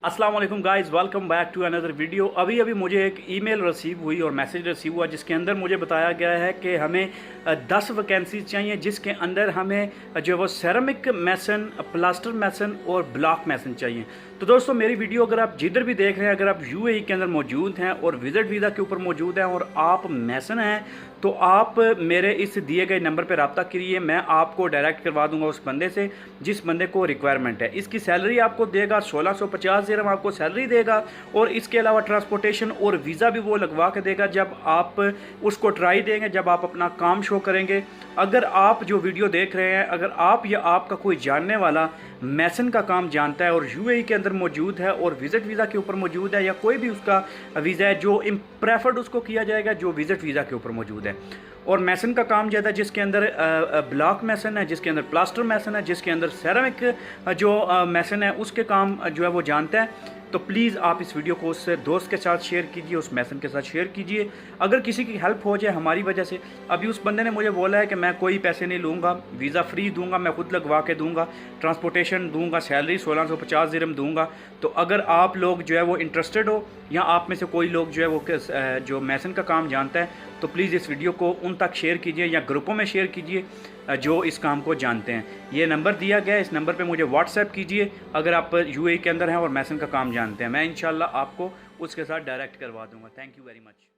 अस्सलाम वालेकुम guys, welcome back to another video. अभी अभी मुझे एक ईमेल रिसीव हुई और मैसेज रिसीव हुआ जिसके अंदर मुझे बताया गया है कि हमें 10 वैकेंसी चाहिए, जिसके अंदर हमें जो है वो सेरेमिक मैसन, प्लास्टर मैसन और ब्लॉक मैसन चाहिए। तो दोस्तों, मेरी वीडियो अगर आप जिधर भी देख रहे हैं, अगर आप यूएई के अंदर मौजूद हैं और विजिट वीज़ा के ऊपर मौजूद हैं और आप मैसन हैं, तो आप मेरे इस दिए गए नंबर पर रब्ता करिए। मैं आपको डायरेक्ट करवा दूंगा उस बंदे से जिस बंदे को रिक्वायरमेंट है। इसकी सैलरी आपको देगा 1650 दिरहम आपको सैलरी देगा, और इसके अलावा ट्रांसपोर्टेशन और वीज़ा भी वो लगवा के देगा जब आप उसको ट्राई देंगे, जब आप अपना काम शो करेंगे। अगर आप जो वीडियो देख रहे हैं, अगर आप या आपका कोई जानने वाला मैसन का काम जानता है और यूएई के अंदर मौजूद है और विजिट वीज़ा के ऊपर मौजूद है, या कोई भी उसका वीज़ा है जो प्रेफर्ड उसको किया जाएगा जो विजिट वीज़ा के ऊपर मौजूद है, और मैसन का काम ज़्यादा जिसके अंदर ब्लॉक मैसन है, जिसके अंदर प्लास्टर मैसन है, जिसके अंदर सेरेमिक जो मैसन है उसके काम जो है वो जानता है, तो प्लीज़ आप इस वीडियो को उस दोस्त के साथ शेयर कीजिए, उस मैसन के साथ शेयर कीजिए। अगर किसी की हेल्प हो जाए हमारी वजह से। अभी उस बंदे ने मुझे बोला है कि मैं कोई पैसे नहीं लूँगा, वीज़ा फ्री दूंगा, मैं खुद लगवा के दूंगा, ट्रांसपोर्टेशन दूंगा, सैलरी 1650 दिरहम दूंगा। तो अगर आप लोग जो है वो इंटरेस्टेड हो, या आप में से कोई लोग जो है वो जो मैसन का काम जानता है, तो प्लीज़ इस वीडियो को उन तक शेयर कीजिए या ग्रुपों में शेयर कीजिए जो इस काम को जानते हैं। ये नंबर दिया गया है, इस नंबर पे मुझे व्हाट्सएप कीजिए अगर आप यूएई के अंदर हैं और मैसन का काम जानते हैं। मैं इंशाल्लाह आपको उसके साथ डायरेक्ट करवा दूंगा। Thank you very much.